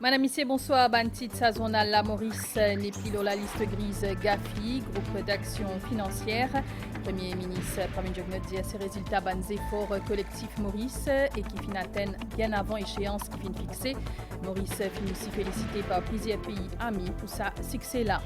Madame Missier, bonsoir. Bantit Sazonal La Maurice n'est plus dans la liste grise GAFI, groupe d'action financière. Premier ministre Pravin Jugnauth dit à ses résultats ban efforts collectifs Maurice et qui finissent bien avant échéance qui finit fixée. Maurice finit aussi félicité par plusieurs pays amis pour sa succès-là.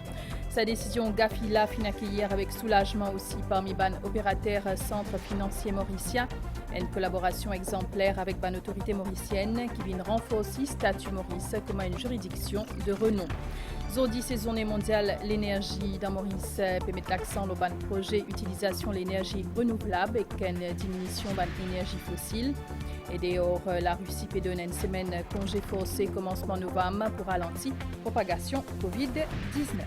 Sa décision GAFI là finit accueillir avec soulagement aussi parmi ban opérateurs centre financier mauricien. Une collaboration exemplaire avec ban autorité mauricienne qui vient renforcer statut Maurice comme une juridiction de renom. Zodi saison mondiale l'énergie dans Maurice peut mettre l'accent sur le projet utilisation de l'énergie renouvelable et une diminution de l'énergie fossile. Et dehors, la Russie peut donner une semaine congé forcé commencement novembre pour ralentir propagation Covid-19.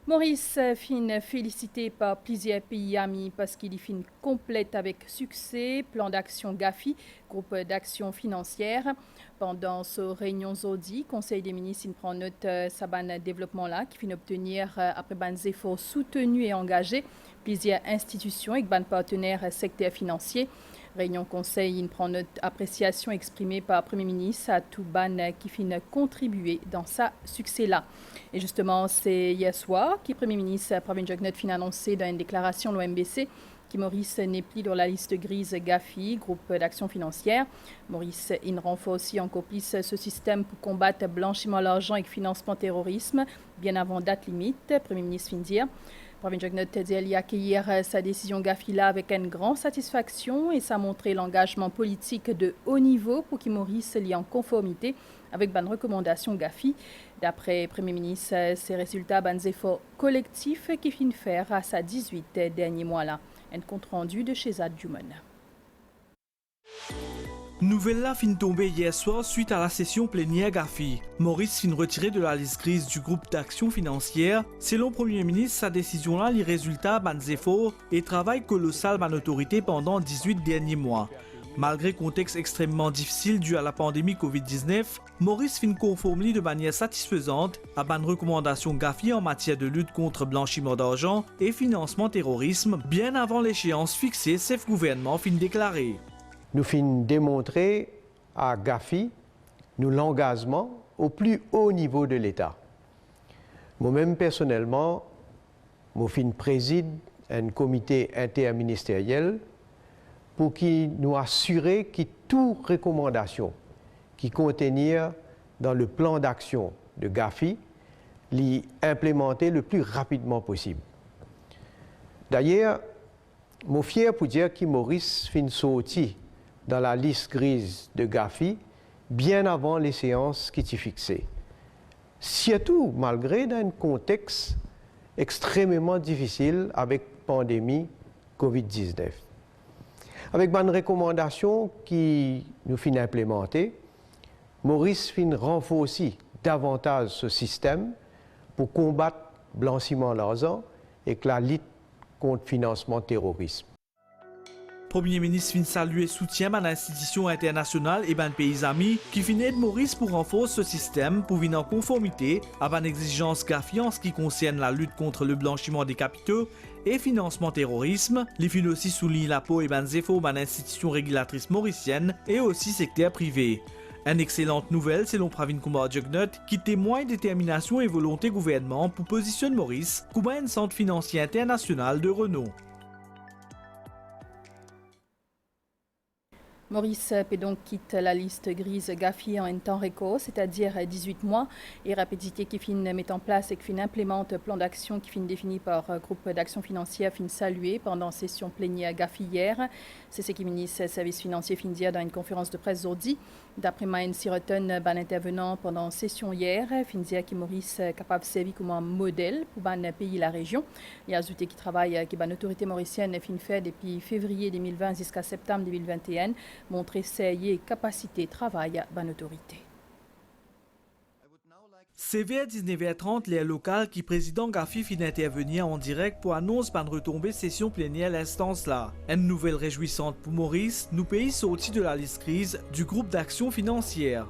Maurice fin félicité par plusieurs pays amis parce qu'il y fin complète avec succès plan d'action GAFI, groupe d'action financière. Pendant ce réunion Zodi, Conseil des ministres prend note sa ban développement là qui fin obtenir après ban efforts soutenus et engagés plusieurs institutions et ban partenaires secteur financier. Réunion Conseil, il prend note appréciation exprimée par le Premier ministre à tout ban qui fin contribuer dans sa succès-là. Et justement, c'est hier soir que le Premier ministre Pravin Jugnauth fin annoncé dans une déclaration de l'OMBC que Maurice n'est plus dans la liste grise GAFI, groupe d'action financière. Maurice il renforce aussi encore plus ce système pour combattre blanchiment d'argent et financement terrorisme, bien avant date limite, Premier ministre fin dire. Pravin Jugnauth dit accueillir sa décision GAFI-là avec une grande satisfaction et ça a montré l'engagement politique de haut niveau pour que Maurice soit en conformité avec les recommandations GAFI. D'après le Premier ministre, ces résultats sont des efforts collectifs qui finissent faire à sa 18 derniers mois-là. Un compte rendu de chez Adjumon. Nouvelle là fin tombée hier soir suite à la session plénière GAFI. Maurice fin retiré de la liste grise du groupe d'action financière. Selon le Premier ministre, sa décision là, les résultats ban efforts et travail colossal ban autorité pendant 18 derniers mois. Malgré contexte extrêmement difficile dû à la pandémie Covid-19, Maurice fin conforme de manière satisfaisante à ban recommandation GAFI en matière de lutte contre blanchiment d'argent et financement terrorisme bien avant l'échéance fixée, chef gouvernement fin déclaré. Nous finissons démontrer à GAFI l'engagement au plus haut niveau de l'État. Moi-même personnellement, je préside un comité interministériel pour qui nous assurer que toute recommandation qui contenir dans le plan d'action de GAFI l'y implémenter le plus rapidement possible. D'ailleurs, je suis fier pour dire que Maurice fin sorti dans la liste grise de GAFI bien avant les séances qui étaient fixées. Surtout malgré un contexte extrêmement difficile avec la pandémie Covid-19. Avec une recommandation qui nous fin implémenter, Maurice fin renforcer davantage ce système pour combattre le blanchiment d'argent et la lutte contre le financement terrorisme. Premier ministre fin saluer soutien à l'institution internationale et ban pays amis qui fin aide Maurice pour renforcer ce système pour venir en conformité avec une exigence GAFI en ce qui concerne la lutte contre le blanchiment des capitaux et financement terrorisme. Les fin aussi souligne l'apport et ban efforts ban institution régulatrice mauricienne et aussi secteur privé. Une excellente nouvelle selon Pravin Jugnauth qui témoigne détermination et volonté gouvernement pour positionner Maurice comme un centre financier international de renom. Maurice peut donc quitter la liste grise GAFI en un temps record, c'est-à-dire 18 mois, et rapidité qui fin met en place et qui fin implémente plan d'action qui fin défini par groupe d'action financière fin salué pendant session plénière GAFI hier. C'est ce qui ministre service financier fin dire dans une conférence de presse aujourd'hui. D'après Maïn Siroten, ban intervenant pendant session hier, fin dire que Maurice est capable de servir comme un modèle pour ban pays la région. Il y a ajouté qui travaille que ban autorité mauricienne fin fait depuis février 2020 jusqu'à septembre 2021. Montrer ses capacités de travail à ban autorité. C'est vers 19h30, les locales qui président GAFI fin intervenir en direct pour annoncer ban retombée session plénière l'instance là. Une nouvelle réjouissante pour Maurice, nous pays sortis de la liste grise du groupe d'action financière.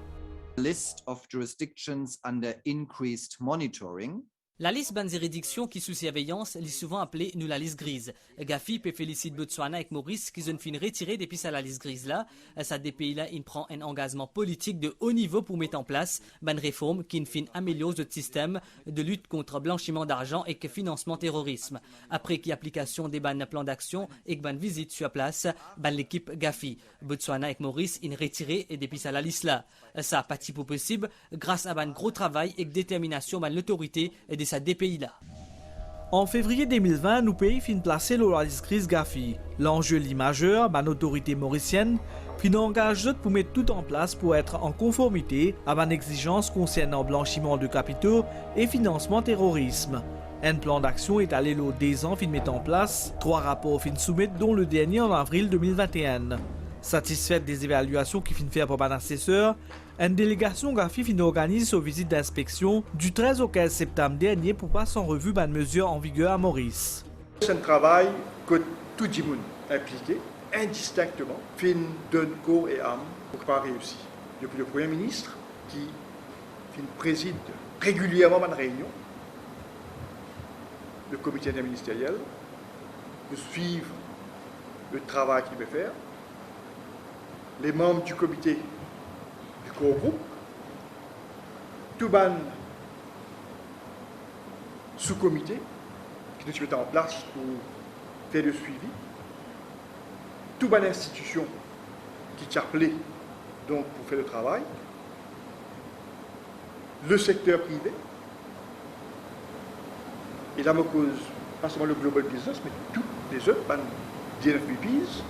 List of jurisdictions under increased monitoring. La liste ban juridiction qui sous surveillance est souvent appelée nous la liste grise. Gafi peut féliciter Botswana et Maurice qui ont fini retiré depuis à la liste grise là. Ça des pays là, il prend un engagement politique de haut niveau pour mettre en place ban réforme qui fin améliore notre système de lutte contre blanchiment d'argent et que financement terrorisme. Après qui application des ban plans d'action et que ban visite sur place, ban l'équipe Gafi. Botswana et Maurice in retiré et depuis à la liste là. Ça pas type possible grâce à ban gros travail et détermination ban l'autorité et des des pays-là. En février 2020, nous pays fin placer la liste grise Gafi. L'enjeu est majeur, ban autorité mauricienne fin engage pour mettre tout en place pour être en conformité à ban exigence concernant blanchiment de capitaux et financement terrorisme. Un plan d'action est allé l'eau des ans fin mettre en place, 3 rapports fin soumettre dont le dernier en avril 2021. Satisfaite des évaluations qui fin faire pour ban assesseur, une délégation Gafi fin organise sa visite d'inspection du 13 au 15 septembre dernier pour passer en revue ban mesures en vigueur à Maurice. C'est un travail que tout le monde impliqué, indistinctement, fin donne corps et âme pour pas réussir. Depuis le Premier ministre qui préside régulièrement une réunion, le comité interministériel, pour suivre le travail qu'il veut faire, les membres du comité du corps groupe, tout ban sous-comité qui nous met en place pour faire le suivi, tout ban institution qui t'a appelé donc pour faire le travail, le secteur privé, et là, je cause pas seulement le global business, mais tous les autres ban DNFBPs.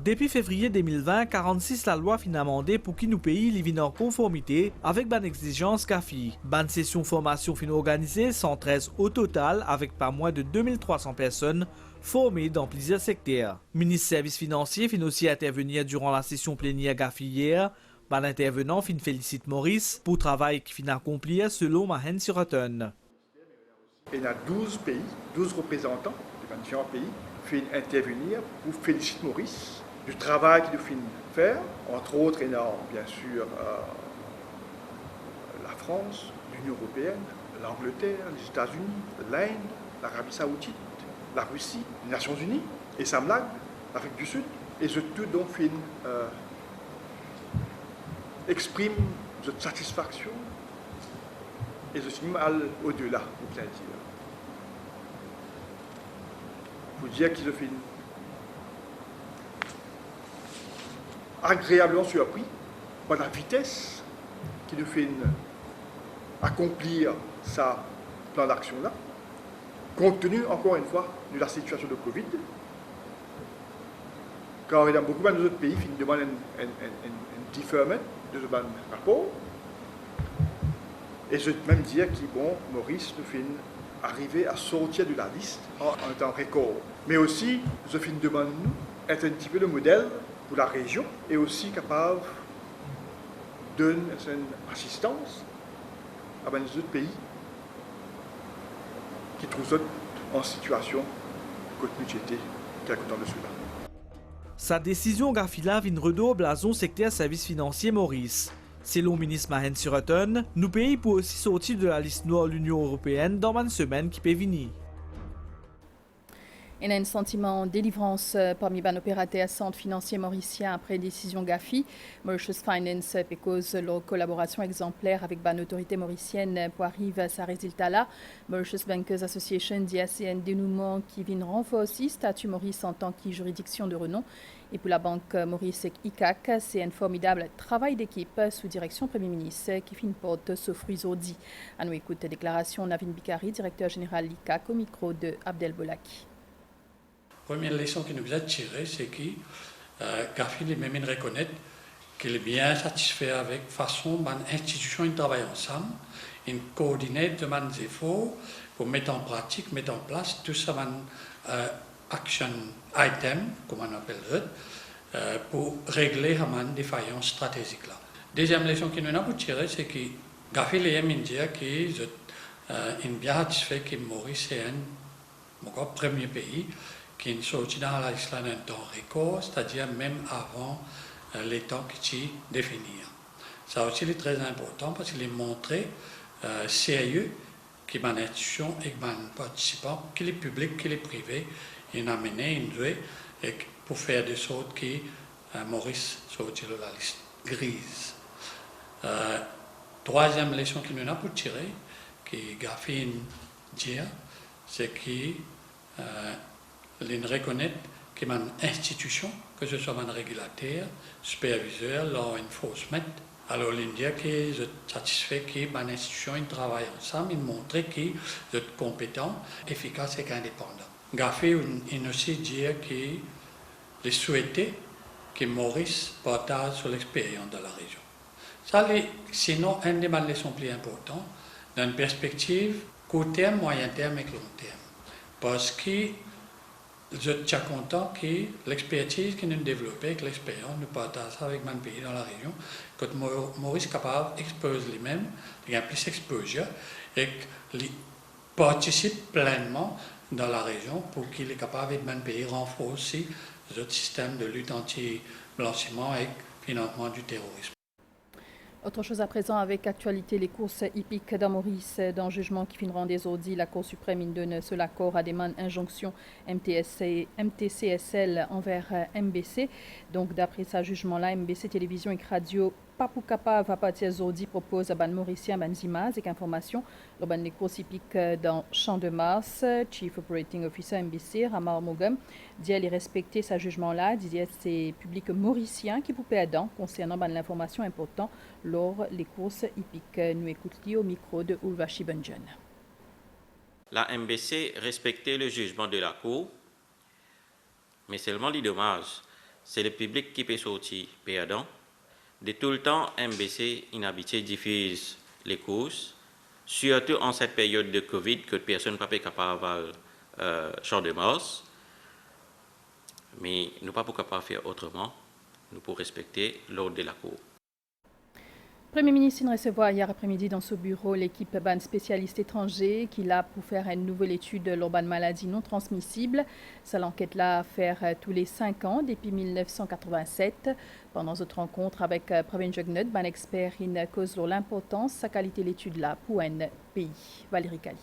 Depuis février 2020, 46 la loi fin amendée pour qui nous pays livent en conformité avec ban exigence CAFI. Ban session formation fin organisée 113 au total avec pas moins de 2300 personnes formées dans plusieurs secteurs. Ministre Services Financiers fin aussi intervenir durant la session plénière GAFI hier. Ban intervenant fin félicite Maurice pour le travail qui fin accomplir selon Mahen Siraton. Il y a 12 pays, 12 représentants de différents pays qui viennent intervenir pour féliciter Maurice du travail qu'il finit de faire. Entre autres, il y a bien sûr la France, l'Union européenne, l'Angleterre, les États-Unis, l'Inde, l'Arabie saoudite, la Russie, les Nations unies, et Samlag, l'Afrique du Sud. Et ce tout donc exprime cette satisfaction et je suis mal au-delà, pour bien dire. Pour dire qu'ils ont fait agréablement surpris par la vitesse qu'il a fait accomplir sa plan d'action-là, compte tenu, encore une fois, de la situation de Covid. Car il y a beaucoup d'autres pays qui demandent un deferment de ce rapport. Et je vais même dire que Maurice nous fait arriver à sortir de la liste en un temps record. Mais aussi, je fin demande nous être un petit peu le modèle pour la région et aussi capable de donner une assistance à les autres pays qui trouvent en situation côte budgétée quelque temps de cela. Sa décision Gafila vient redouble à son secteur services financiers Maurice. Selon le ministre Mahen Siraton, nous pays pour aussi sortir de la liste noire de l'Union européenne dans une semaine qui peut venir. Il y a un sentiment de délivrance parmi les opérateurs centres financiers mauriciens après décision GAFI. Mauritius Finance cause leur collaboration exemplaire avec l'autorité mauricienne pour arriver à ce résultat-là. Mauritius Bankers Association dit à un dénouement qui vient renforcer le statut Maurice en tant que juridiction de renom. Et pour la banque Maurice et ICAC, c'est un formidable travail d'équipe sous direction Premier ministre qui fin porte ce fruit aujourd'hui. À nous écoute déclaration Navin Bikari, directeur général l'ICAC, au micro de Abdel Bolaki. La première leçon qui nous a tirée, c'est que GAFI lui-même reconnaît qu'il est bien satisfait avec la façon dont l'institution travaille ensemble, une coordonnée de mes efforts pour mettre en pratique, mettre en place tout ça, action item, comme on appelle pour régler les défaillances stratégiques là. Deuxième leçon qui nous a tirée, c'est que GAFI lui-même dit qu'il est bien satisfait que Maurice est un premier pays qui est sorti dans la liste en un temps record, c'est-à-dire même avant les temps qui sont définis. Ça aussi est très important parce qu'il est montré sérieux qui sont institutions et qui sont participants, qui les publics, qui les privés, ils ont amené une jouée pour faire des sortes qui Maurice sortir de la liste grise. Troisième leçon qu'il nous a pour tirer, qui Gafi dit, c'est qu'il reconnaît qu'il y a une institution, que ce soit un régulateur, superviseur, law enforcement. Alors, l'India qui est satisfait qu'il y a une institution, ils travaillent ensemble, ils montrent qu'ils sont compétents, efficaces et indépendants. Gafi il aussi dit qu'il souhaitait que Maurice partage sur l'expérience de la région. Ça, sinon, une des leçons plus importantes, dans une perspective court terme, moyen terme et long terme. Parce que je suis content que l'expertise que nous développons, que l'expérience, nous partageons avec mon pays dans la région, que Maurice est capable d'exposer lui-même, de gagner plus d'exposure et qu'il participe pleinement dans la région pour qu'il est capable de mon pays renforcer notre système de lutte anti-blanchiment et financement du terrorisme. Autre chose à présent avec actualité, les courses hippiques dans Maurice, dans le jugement qui finira des audits, la Cour suprême donne sur l'accord à des injonctions MTCSL envers MBC. Donc d'après ce jugement-là, MBC Télévision et Radio pas pour capable à partir d'aujourd'hui propose à ban Mauricien ban images et information le ban les courses hippiques dans Champ de Mars. Chief Operating Officer MBC Ramar Mogam dit aller respecter ce jugement-là, dit c'est public mauricien qui peut perdre concernant ban l'information importante lors les courses hippiques. Nous écoutons au micro de Ulvashi Bunjan. La MBC respectait le jugement de la Cour, mais seulement les dommages, c'est le public qui peut sortir perdant. De tout le temps, MBC inhabitué diffuse les courses, surtout en cette période de Covid que personne n'est pas capable de Champ de Mars. Mais nous ne sommes pas capables de faire autrement, nous pouvons respecter l'ordre de la Cour. Premier ministre recevoir hier après-midi dans ce bureau l'équipe ban spécialiste étranger qui l'a pour faire une nouvelle étude de l'urban maladie non transmissible. Ça l'enquête là à faire tous les 5 ans depuis 1987. Pendant cette rencontre avec Pravin Jugnut, ban expert in cause de l'importance sa qualité l'étude là pour un pays. Valérie Kali.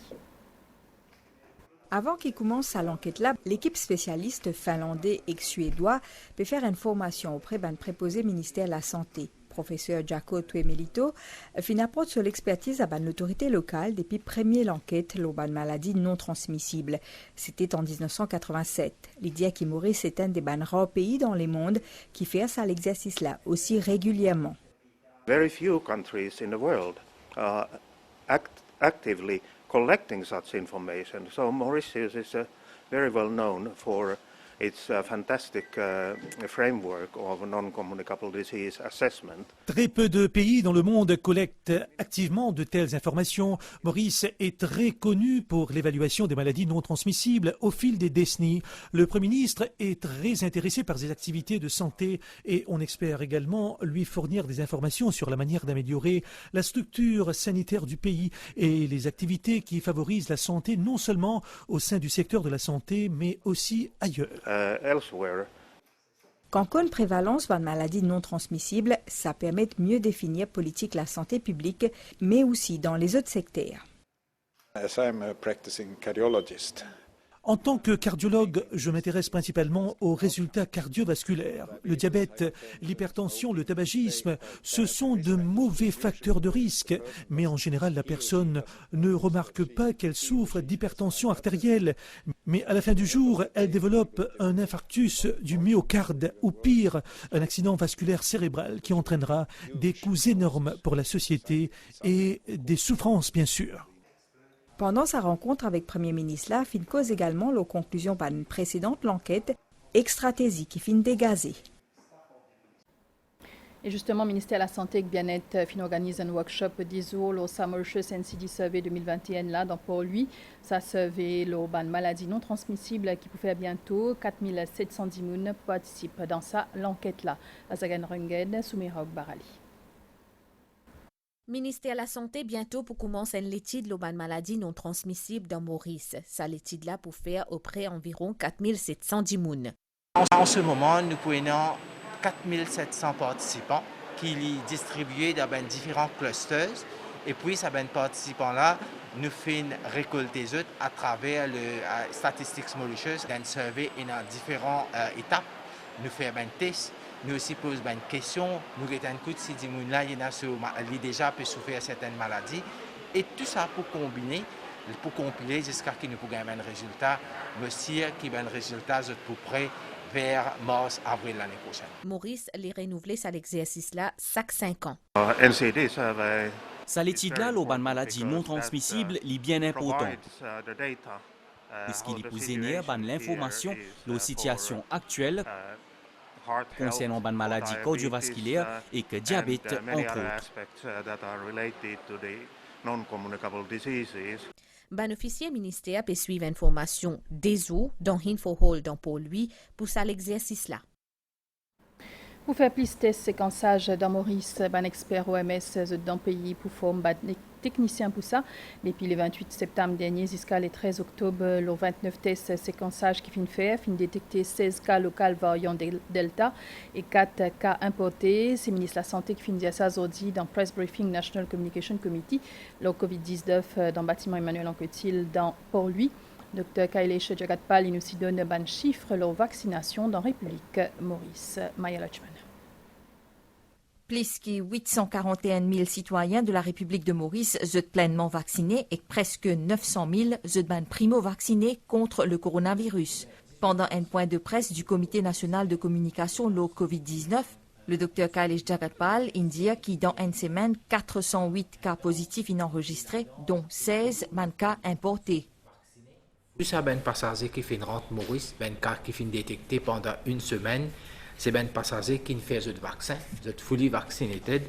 Avant qu'il commence à l'enquête là, l'équipe spécialiste finlandais et suédois peut faire une formation auprès d'un préposé ministère de la Santé. Professeur Jaco Tuemelito fait une approche sur l'expertise à l'autorité locale depuis premier l'enquête l'urban maladie non transmissible. C'était en 1987. L'idée qui Maurice est un des rares pays dans le monde qui fait ça à l'exercice là aussi régulièrement. Very few countries in the world are actively collecting such information. So Mauritius is very well known for its fantastic framework of non-communicable disease assessment. Très peu de pays dans le monde collectent activement de telles informations. Maurice est très connu pour l'évaluation des maladies non transmissibles au fil des décennies. Le Premier ministre est très intéressé par ses activités de santé et on espère également lui fournir des informations sur la manière d'améliorer la structure sanitaire du pays et les activités qui favorisent la santé non seulement au sein du secteur de la santé mais aussi ailleurs. Quand on a une prévalence d'une maladie non transmissible, ça permet de mieux définir politique la santé publique, mais aussi dans les autres secteurs. As I'm a practicing cardiologist. En tant que cardiologue, je m'intéresse principalement aux résultats cardiovasculaires. Le diabète, l'hypertension, le tabagisme, ce sont de mauvais facteurs de risque. Mais en général, la personne ne remarque pas qu'elle souffre d'hypertension artérielle. Mais à la fin du jour, elle développe un infarctus du myocarde ou pire, un accident vasculaire cérébral qui entraînera des coûts énormes pour la société et des souffrances, bien sûr. Pendant sa rencontre avec Premier ministre, là, fin cause également la conclusion par une précédente l'enquête extratésie qui fin dégazée. Et justement, le ministère de la Santé et du Bien-être fin organise un workshop 10 jours au Mauritius NCD Survey 2021 là, donc pour lui, ça survey l'urban maladie non transmissible qui peut faire bientôt 4710 personnes participent dans ça l'enquête là. La Zagan Rungen, Soumirok Barali. Ministère de la Santé bientôt pour commencer une étude de la maladie non transmissible dans Maurice. Ça l'étude là pour faire auprès environ 4710 personnes. En ce moment, nous prenons 4700 participants qui sont distribués dans différents clusters Et puis, ces participants-là, nous finissons récolter à travers le Statistics Mauritius, dans survey dans différentes étapes. Nous faisons des tests, nous aussi posons des questions, nous regardons si des gens déjà peuvent souffrir certaines maladies. Et tout ça pour compiler jusqu'à ce que nous puissions avoir un résultat, monsieur, qui a un résultat pour près vers mars, avril l'année prochaine. Maurice les renouvelé à l'exercice-là chaque 5 ans. Ça l'étude-là, l'auban maladie non transmissible, est bien important. Puisqu'il est posé l'information, la situation actuelle concernant les maladies cardiovasculaires et que diabète, entre autres. Ben officier ministère peut suivre information des eaux dans InfoHall dans pour lui pour ça l'exercice-là. Pour faire plus de tests séquençage dans Maurice, un expert OMS dans le pays pour former des techniciens pour ça. Depuis le 28 septembre dernier jusqu'à le 13 octobre, le 29 tests séquençage qui finissent faire, finissent détecter 16 cas locaux variant Delta et 4 cas importés. C'est le ministre de la Santé qui finit dire ça aujourd'hui dans Press Briefing National Communication Committee, le COVID-19 dans le bâtiment Emmanuel Anquetil dans Port-Louis. Dr Kailesh Jagatpal nous aussi donne un chiffre leur vaccination dans la République Maurice. Maya Lachman. Plus que 841 000 citoyens de la République de Maurice sont pleinement vaccinés et presque 900 000 sont primo-vaccinés contre le coronavirus. Pendant un point de presse du Comité national de communication le COVID-19, le Dr Kailesh Jagatpal indique que dans une semaine, 408 cas positifs enregistrés, dont 16 cas importés. Tout ça, ben passager qui fait une rente Maurice, ben cas qui fait détecté pendant une semaine, c'est ben passager qui fait le vaccin, c'est fully vaccinated,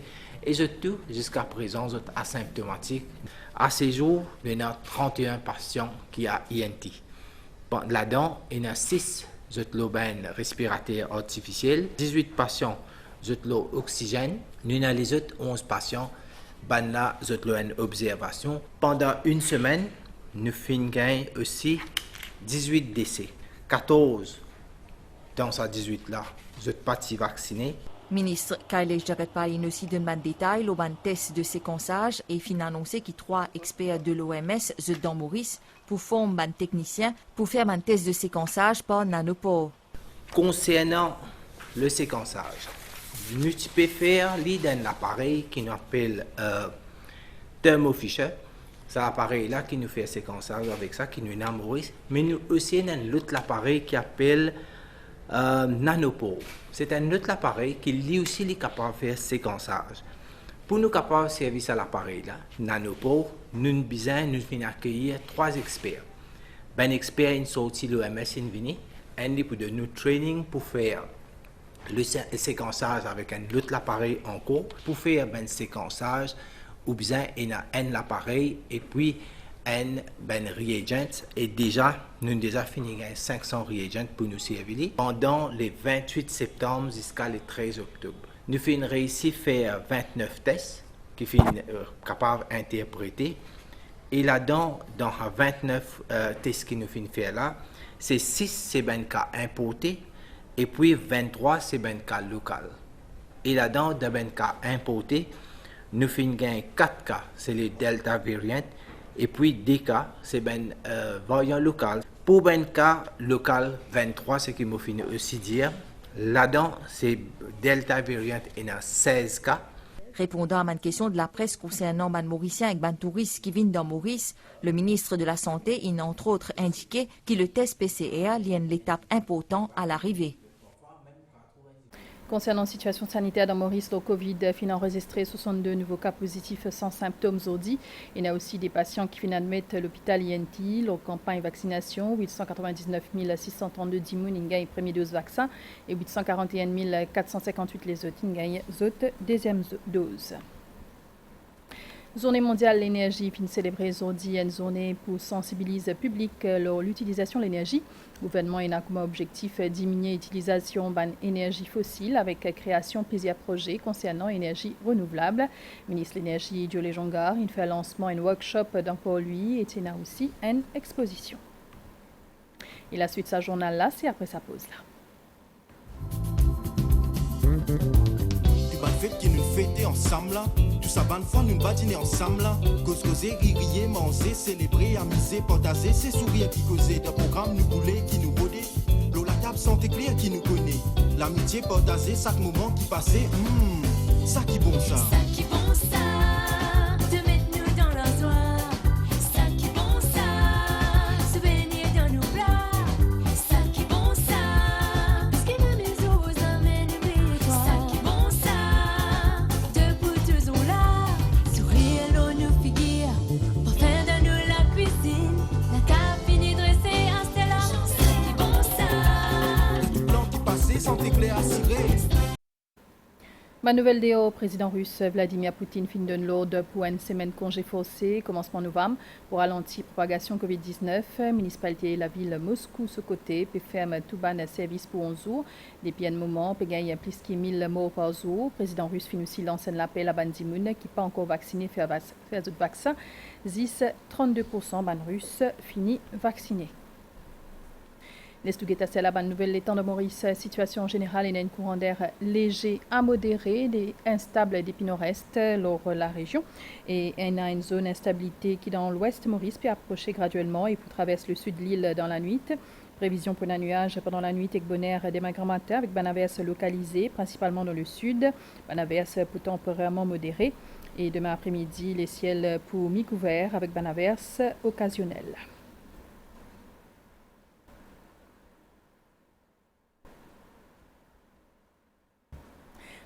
et tout jusqu'à présent, c'est asymptomatique. À ces jours, il y a 31 patients qui ont INT. Là-dedans, il y a 6 ben respirateur artificiel, 18 patients oxygène, nous avons les autres 11 patients, ben là, une observation. Pendant une semaine, nous finissons aussi 18 décès. 14 dans ces 18-là, vous êtes partis vaccinés. Ministre Kailesh Jagatpal a aussi donné des détails au test de séquençage et fin annoncé que 3 experts de l'OMS sont dans Maurice pour former un technicien pour faire un test de séquençage par nanopore. Concernant le séquençage, nous pouvons faire un appareil qui nous appelle Thermo Fisher. C'est l'appareil-là qui nous fait le séquençage avec ça, qui nous est dans Maurice. Mais nous aussi avons un autre appareil qui appelle Nanopore. C'est un autre appareil qui lui aussi est capable de faire le séquençage. Pour nous capables de servir à l'appareil-là, Nanopore, nous venons accueillir 3 experts. Un expert est sorti de l'OMS in Vini, un pour de nous training pour faire le séquençage avec un autre appareil encore, pour faire un séquençage ou bien il y a un appareil et puis un reagent. Et déjà, nous avons déjà fini 500 reagents pour nous servir pendant les 28 septembre jusqu'à le 13 octobre. Nous avons réussi à faire 29 tests qui sont capables d'interpréter. Et là-dedans, dans les 29 tests que nous avons fait là, c'est 6 c'est un cas importé et puis 23 c'est un cas local. Et là-dedans, dans un cas importé, nous avons 4 cas, c'est le Delta variant, et puis 2 cas, c'est un variant local. Pour un cas local, 23, c'est ce qu'il m'a fini aussi dire. Là-dedans, c'est Delta variant, il y a 16 cas. Répondant à ma question de la presse concernant les Mauriciens et les touristes qui viennent dans Maurice, le ministre de la Santé a entre autres indiqué que le test PCR est une étape importante à l'arrivée. Concernant la situation sanitaire dans Maurice, le Covid a enregistré 62 nouveaux cas positifs sans symptômes aujourd'hui. Il y a aussi des patients qui viennent admettre l'hôpital INT, leur campagne vaccination, 899 632 d'immunes ont gagné première dose vaccin et 841 458 les autres ont gagné deuxième dose. Journée mondiale de l'énergie, puis célébrée aujourd'hui une journée pour sensibiliser le public sur l'utilisation de l'énergie. Le gouvernement a comme objectif diminuer l'utilisation d'énergie fossile avec la création de plusieurs projets concernant l'énergie renouvelable. Le ministre de l'énergie, Diolé Jongar, il fait un lancement, un workshop dans Port-Louis et il a aussi une exposition. Et la suite de sa journal là, c'est après sa pause là. fête qui nous fêtait ensemble là. Tout ça bonne fois nous badiner ensemble là. Causer, rire, manger, célébrer, amuser, partager, c'est sourire qui causait. Des programmes nous bouler, qui nous baudaient. L'eau la table santé claire qui nous connaît. L'amitié partager, chaque moment qui passait. Ça qui bon ça. Ça qui bon ça. De mettre nous dans la joie. Ça qui bon ça. Se baigner dans nos bras. Ça qui bon ça. Parce que même les autres amènent oublier toi. Ça qui bon ça. Debout tous on là. Sourire l'eau nous figure. Pour faire de nous la cuisine. La table finie dressée, installée. Ça qui bon ça. Le plan qui passait santé claire assurée. Ma nouvelle déo, président russe Vladimir Poutine fin de l'ordre pour une semaine congé forcé, commencement novembre, pour ralentir la propagation Covid-19. Municipalité et la ville Moscou, ce côté, peut fermer tout ban service pour 11 jours. Depuis un moment, peut gagner plus de 1000 morts par jour. Président russe fin aussi lance un appel à Bandimoun qui n'est pas encore vacciné, faire d'autres vaccins. 32% ban russe fini vacciné. L'Estougueta, c'est la bonne nouvelle. Les temps de Maurice, situation générale, il y a une courant d'air léger à modéré, des instables depuis nord-est lors de la région. Et il y a une zone d'instabilité qui, dans l'ouest Maurice, peut approcher graduellement et pour traverser le sud de l'île dans la nuit. Prévision pour un nuage pendant la nuit avec bon air des matin avec bonne averse localisée, principalement dans le sud. Bonne averse pour temporairement modérée. Et demain après-midi, les ciels pour mi-couverts avec bonne averse occasionnelle.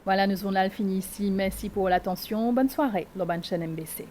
Voilà, nous avons fini ici. Merci pour l'attention. Bonne soirée, l'Oban chaîne MBC.